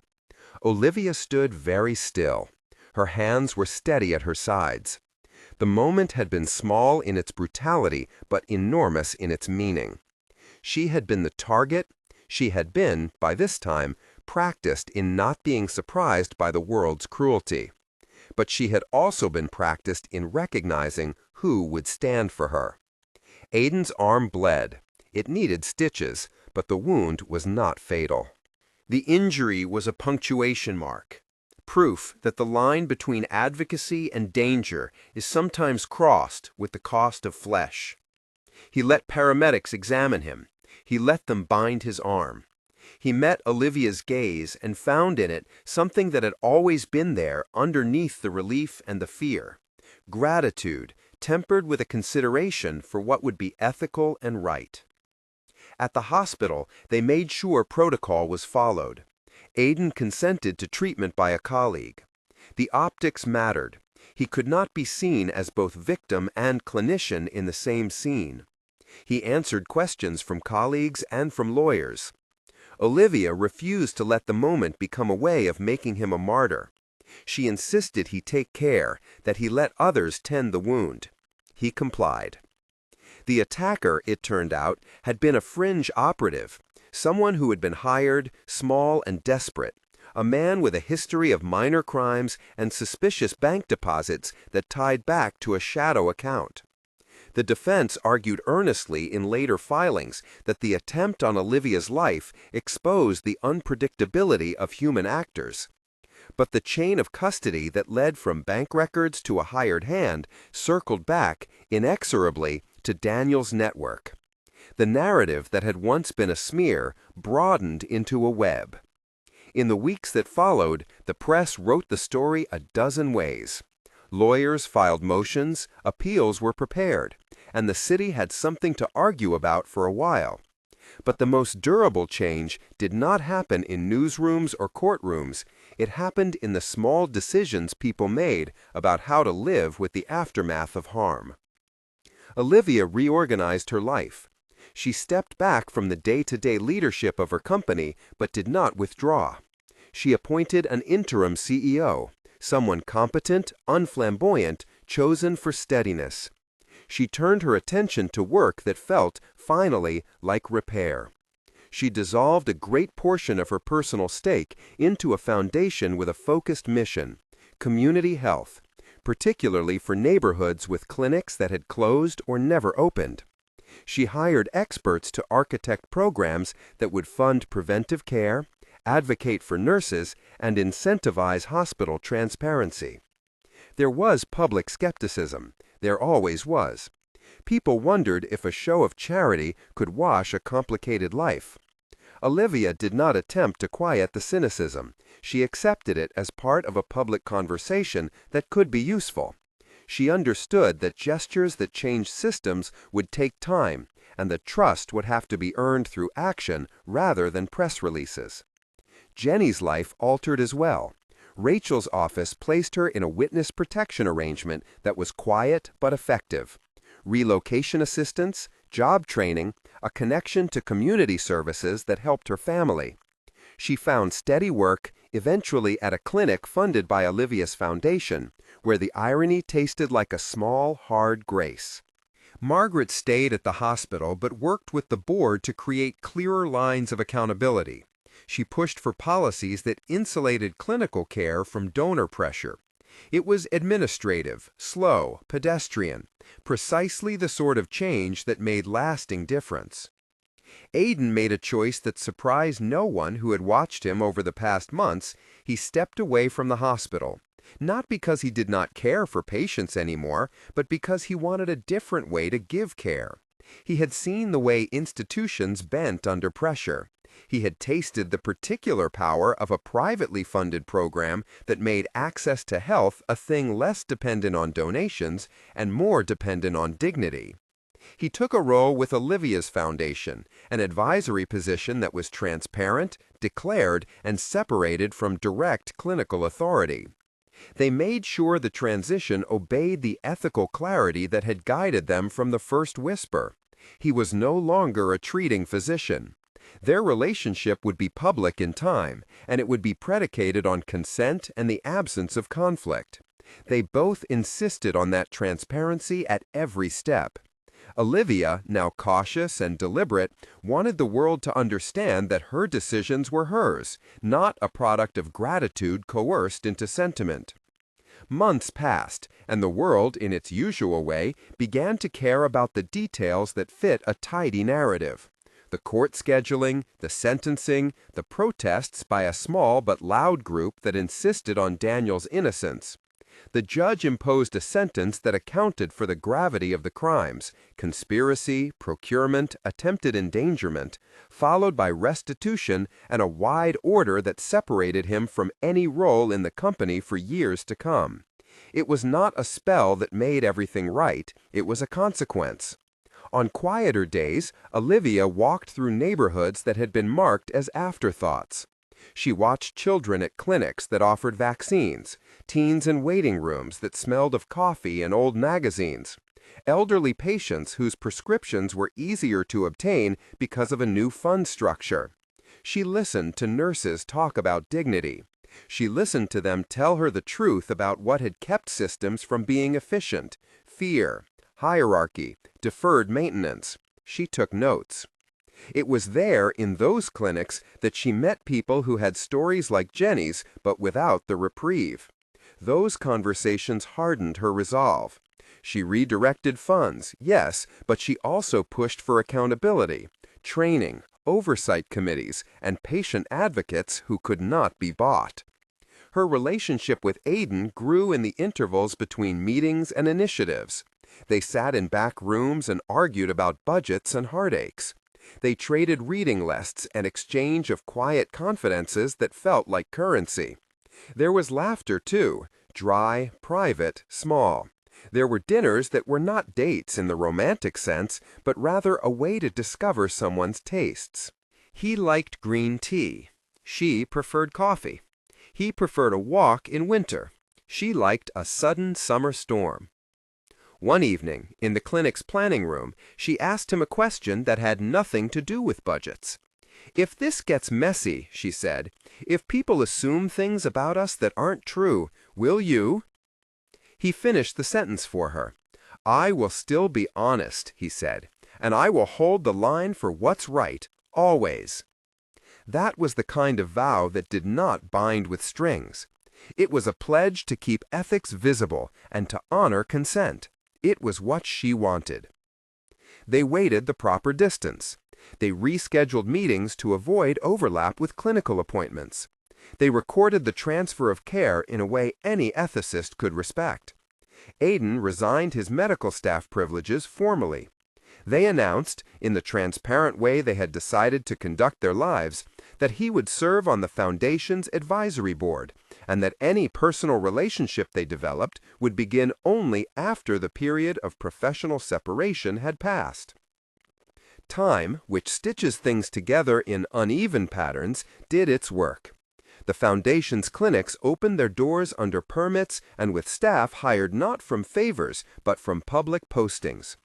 Olivia stood very still. Her hands were steady at her sides. The moment had been small in its brutality, but enormous in its meaning. She had been the target. She had been, by this time, practiced in not being surprised by the world's cruelty. But she had also been practiced in recognizing who would stand for her. Aiden's arm bled. It needed stitches, but the wound was not fatal. The injury was a punctuation mark, proof that the line between advocacy and danger is sometimes crossed with the cost of flesh. He let paramedics examine him. He let them bind his arm. He met Olivia's gaze and found in it something that had always been there underneath the relief and the fear: gratitude tempered with a consideration for what would be ethical and right. At the hospital, they made sure protocol was followed. Aiden consented to treatment by a colleague. The optics mattered. He could not be seen as both victim and clinician in the same scene. He answered questions from colleagues and from lawyers. Olivia refused to let the moment become a way of making him a martyr. She insisted he take care, that he let others tend the wound. He complied. The attacker, it turned out, had been a fringe operative, someone who had been hired, small and desperate, a man with a history of minor crimes and suspicious bank deposits that tied back to a shadow account. The defense argued earnestly in later filings that the attempt on Olivia's life exposed the unpredictability of human actors. But the chain of custody that led from bank records to a hired hand circled back, inexorably, to Daniel's network. The narrative that had once been a smear broadened into a web. In the weeks that followed, the press wrote the story a dozen ways. Lawyers filed motions, appeals were prepared, and the city had something to argue about for a while. But the most durable change did not happen in newsrooms or courtrooms. It happened in the small decisions people made about how to live with the aftermath of harm. Olivia reorganized her life. She stepped back from the day-to-day leadership of her company, but did not withdraw. She appointed an interim CEO, someone competent, unflamboyant, chosen for steadiness. She turned her attention to work that felt, finally, like repair. She dissolved a great portion of her personal stake into a foundation with a focused mission: community health, particularly for neighborhoods with clinics that had closed or never opened. She hired experts to architect programs that would fund preventive care, advocate for nurses, and incentivize hospital transparency. There was public skepticism. There always was. People wondered if a show of charity could wash a complicated life. Olivia did not attempt to quiet the cynicism. She accepted it as part of a public conversation that could be useful. She understood that gestures that changed systems would take time, and that trust would have to be earned through action rather than press releases. Jenny's life altered as well. Rachel's office placed her in a witness protection arrangement that was quiet but effective. Relocation assistance, job training, a connection to community services that helped her family. She found steady work, eventually at a clinic funded by Olivia's foundation, where the irony tasted like a small, hard grace. Margaret stayed at the hospital but worked with the board to create clearer lines of accountability. She pushed for policies that insulated clinical care from donor pressure. It was administrative, slow, pedestrian, precisely the sort of change that made lasting difference. Aidan made a choice that surprised no one who had watched him over the past months. He stepped away from the hospital, not because he did not care for patients anymore, but because he wanted a different way to give care. He had seen the way institutions bent under pressure. He had tasted the particular power of a privately funded program that made access to health a thing less dependent on donations and more dependent on dignity. He took a role with Olivia's foundation, an advisory position that was transparent, declared, and separated from direct clinical authority. They made sure the transition obeyed the ethical clarity that had guided them from the first whisper. He was no longer a treating physician. Their relationship would be public in time, and it would be predicated on consent and the absence of conflict. They both insisted on that transparency at every step. Olivia, now cautious and deliberate, wanted the world to understand that her decisions were hers, not a product of gratitude coerced into sentiment. Months passed, and the world, in its usual way, began to care about the details that fit a tidy narrative. The court scheduling, the sentencing, the protests by a small but loud group that insisted on Daniel's innocence. The judge imposed a sentence that accounted for the gravity of the crimes: conspiracy, procurement, attempted endangerment, followed by restitution and a wide order that separated him from any role in the company for years to come. It was not a spell that made everything right, it was a consequence. On quieter days, Olivia walked through neighborhoods that had been marked as afterthoughts. She watched children at clinics that offered vaccines, teens in waiting rooms that smelled of coffee and old magazines, elderly patients whose prescriptions were easier to obtain because of a new fund structure. She listened to nurses talk about dignity. She listened to them tell her the truth about what had kept systems from being efficient: fear, hierarchy, deferred maintenance. She took notes. It was there, in those clinics, that she met people who had stories like Jenny's, but without the reprieve. Those conversations hardened her resolve. She redirected funds, yes, but she also pushed for accountability, training, oversight committees, and patient advocates who could not be bought. Her relationship with Aidan grew in the intervals between meetings and initiatives. They sat in back rooms and argued about budgets and heartaches. They traded reading lists and exchange of quiet confidences that felt like currency. There was laughter, too, dry, private, small. There were dinners that were not dates in the romantic sense, but rather a way to discover someone's tastes. He liked green tea. She preferred coffee. He preferred a walk in winter. She liked a sudden summer storm. One evening, in the clinic's planning room, she asked him a question that had nothing to do with budgets. "If this gets messy," she said, "if people assume things about us that aren't true, will you?" He finished the sentence for her. "I will still be honest," he said, "and I will hold the line for what's right, always." That was the kind of vow that did not bind with strings. It was a pledge to keep ethics visible and to honor consent. It was what she wanted. They waited the proper distance. They rescheduled meetings to avoid overlap with clinical appointments. They recorded the transfer of care in a way any ethicist could respect. Aidan resigned his medical staff privileges formally. They announced, in the transparent way they had decided to conduct their lives, that he would serve on the foundation's advisory board, and that any personal relationship they developed would begin only after the period of professional separation had passed. Time, which stitches things together in uneven patterns, did its work. The Foundation's clinics opened their doors under permits and with staff hired not from favors, but from public postings.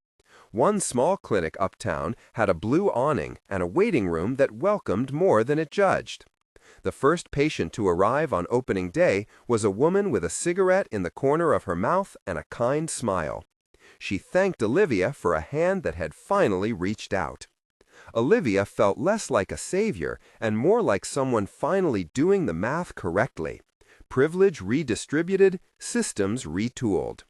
One small clinic uptown had a blue awning and a waiting room that welcomed more than it judged. The first patient to arrive on opening day was a woman with a cigarette in the corner of her mouth and a kind smile. She thanked Olivia for a hand that had finally reached out. Olivia felt less like a savior and more like someone finally doing the math correctly. Privilege redistributed, systems retooled.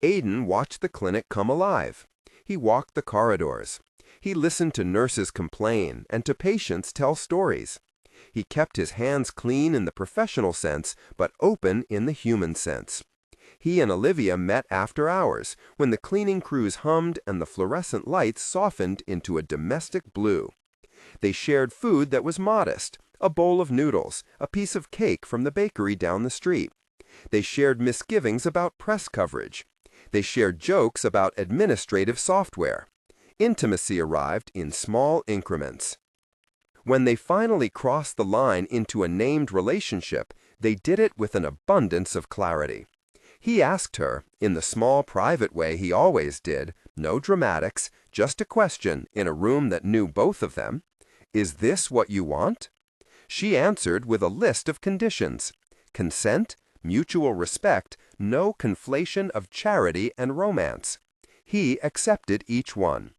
Aiden watched the clinic come alive. He walked the corridors. He listened to nurses complain and to patients tell stories. He kept his hands clean in the professional sense, but open in the human sense. He and Olivia met after hours, when the cleaning crews hummed and the fluorescent lights softened into a domestic blue. They shared food that was modest, a bowl of noodles, a piece of cake from the bakery down the street. They shared misgivings about press coverage. They shared jokes about administrative software. Intimacy arrived in small increments. When they finally crossed the line into a named relationship, they did it with an abundance of clarity. He asked her, in the small private way he always did, no dramatics, just a question in a room that knew both of them, "Is this what you want?" She answered with a list of conditions: consent, mutual respect, no conflation of charity and romance. He accepted each one.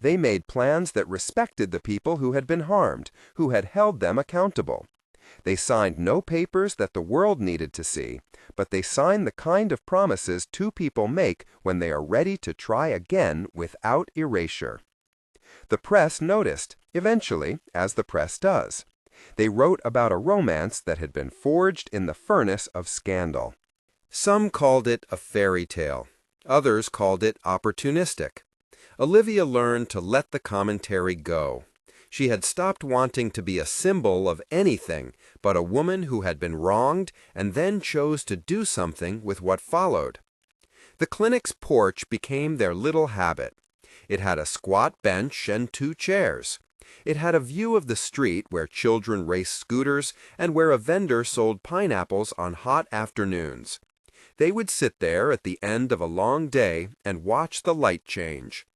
They made plans that respected the people who had been harmed, who had held them accountable. They signed no papers that the world needed to see, but they signed the kind of promises two people make when they are ready to try again without erasure. The press noticed, eventually, as the press does. They wrote about a romance that had been forged in the furnace of scandal. Some called it a fairy tale. Others called it opportunistic. Olivia learned to let the commentary go. She had stopped wanting to be a symbol of anything but a woman who had been wronged and then chose to do something with what followed. The clinic's porch became their little habit. It had a squat bench and 2 chairs. It had a view of the street where children raced scooters and where a vendor sold pineapples on hot afternoons. They would sit there at the end of a long day and watch the light change.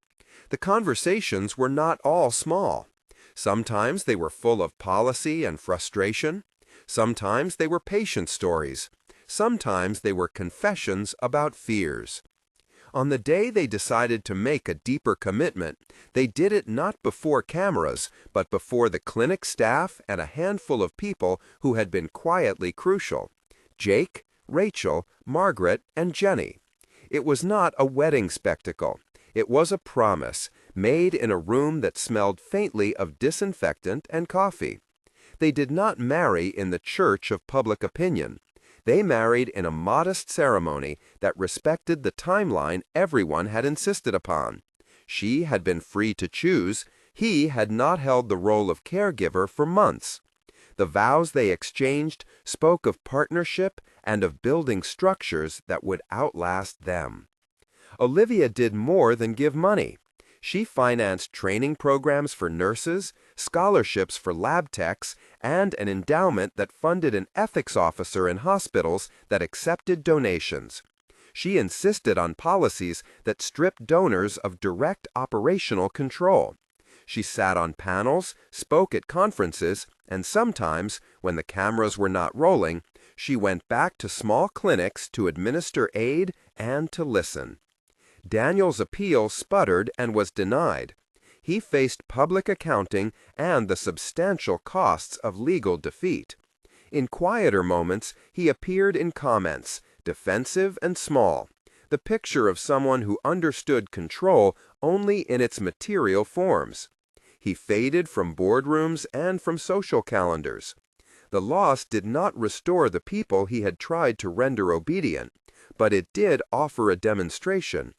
The conversations were not all small. Sometimes they were full of policy and frustration. Sometimes they were patient stories. Sometimes they were confessions about fears. On the day they decided to make a deeper commitment, they did it not before cameras, but before the clinic staff and a handful of people who had been quietly crucial: Jake, Rachel, Margaret, and Jenny. It was not a wedding spectacle. It was a promise, made in a room that smelled faintly of disinfectant and coffee. They did not marry in the church of public opinion. They married in a modest ceremony that respected the timeline everyone had insisted upon. She had been free to choose. He had not held the role of caregiver for months. The vows they exchanged spoke of partnership and of building structures that would outlast them. Olivia did more than give money. She financed training programs for nurses, scholarships for lab techs, and an endowment that funded an ethics officer in hospitals that accepted donations. She insisted on policies that stripped donors of direct operational control. She sat on panels, spoke at conferences, and sometimes, when the cameras were not rolling, she went back to small clinics to administer aid and to listen. Daniel's appeal sputtered and was denied. He faced public accounting and the substantial costs of legal defeat. In quieter moments, he appeared in comments, defensive and small, the picture of someone who understood control only in its material forms. He faded from boardrooms and from social calendars. The loss did not restore the people he had tried to render obedient, but it did offer a demonstration.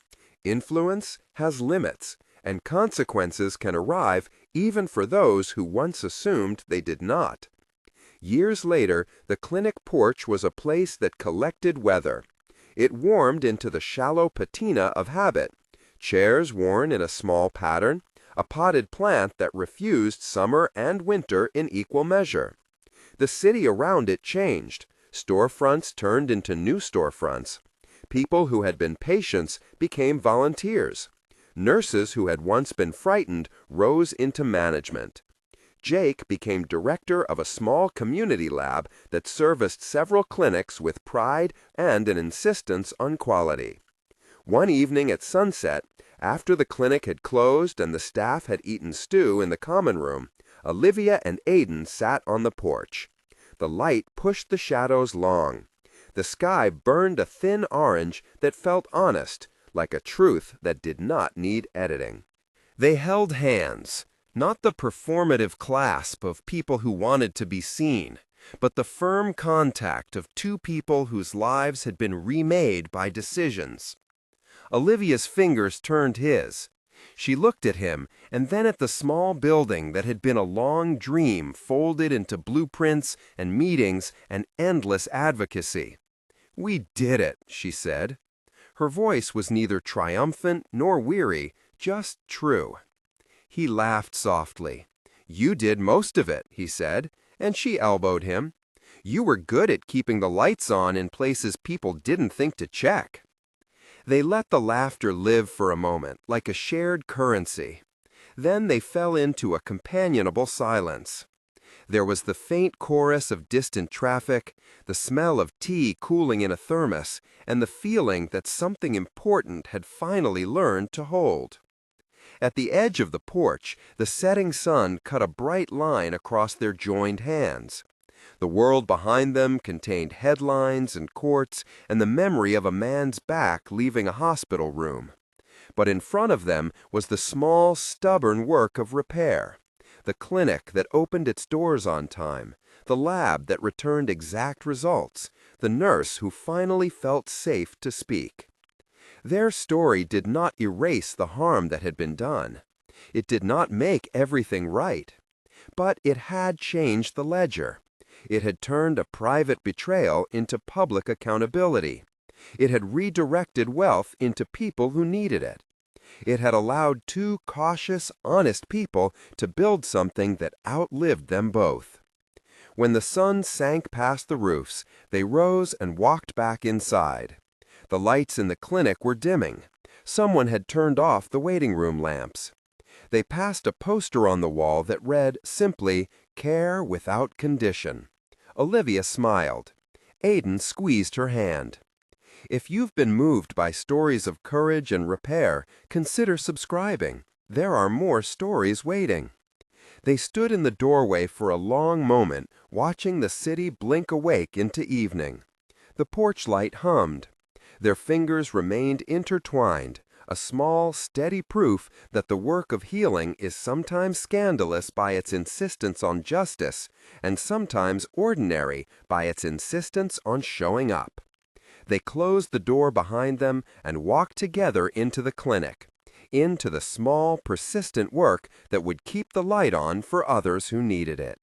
Influence has limits, and consequences can arrive even for those who once assumed they did not. Years later, the clinic porch was a place that collected weather. It warmed into the shallow patina of habit, chairs worn in a small pattern, a potted plant that refused summer and winter in equal measure. The city around it changed. Storefronts turned into new storefronts. People who had been patients became volunteers. Nurses who had once been frightened rose into management. Jake became director of a small community lab that serviced several clinics with pride and an insistence on quality. One evening at sunset, after the clinic had closed and the staff had eaten stew in the common room, Olivia and Aiden sat on the porch. The light pushed the shadows long. The sky burned a thin orange that felt honest, like a truth that did not need editing. They held hands, not the performative clasp of people who wanted to be seen, but the firm contact of two people whose lives had been remade by decisions. Olivia's fingers turned his. She looked at him and then at the small building that had been a long dream folded into blueprints and meetings and endless advocacy. "We did it," she said. Her voice was neither triumphant nor weary, just true. He laughed softly. "You did most of it," he said, and she elbowed him. "You were good at keeping the lights on in places people didn't think to check." They let the laughter live for a moment, like a shared currency. Then they fell into a companionable silence. There was the faint chorus of distant traffic, the smell of tea cooling in a thermos, and the feeling that something important had finally learned to hold. At the edge of the porch, the setting sun cut a bright line across their joined hands. The world behind them contained headlines and courts and the memory of a man's back leaving a hospital room. But in front of them was the small, stubborn work of repair. The clinic that opened its doors on time, the lab that returned exact results, the nurse who finally felt safe to speak. Their story did not erase the harm that had been done. It did not make everything right. But it had changed the ledger. It had turned a private betrayal into public accountability. It had redirected wealth into people who needed it. It had allowed two cautious, honest people to build something that outlived them both. When the sun sank past the roofs, they rose and walked back inside. The lights in the clinic were dimming. Someone had turned off the waiting room lamps. They passed a poster on the wall that read simply, "Care without condition." Olivia smiled. Aiden squeezed her hand. If you've been moved by stories of courage and repair, consider subscribing. There are more stories waiting. They stood in the doorway for a long moment, watching the city blink awake into evening. The porch light hummed. Their fingers remained intertwined, a small, steady proof that the work of healing is sometimes scandalous by its insistence on justice, and sometimes ordinary by its insistence on showing up. They closed the door behind them and walked together into the clinic, into the small, persistent work that would keep the light on for others who needed it.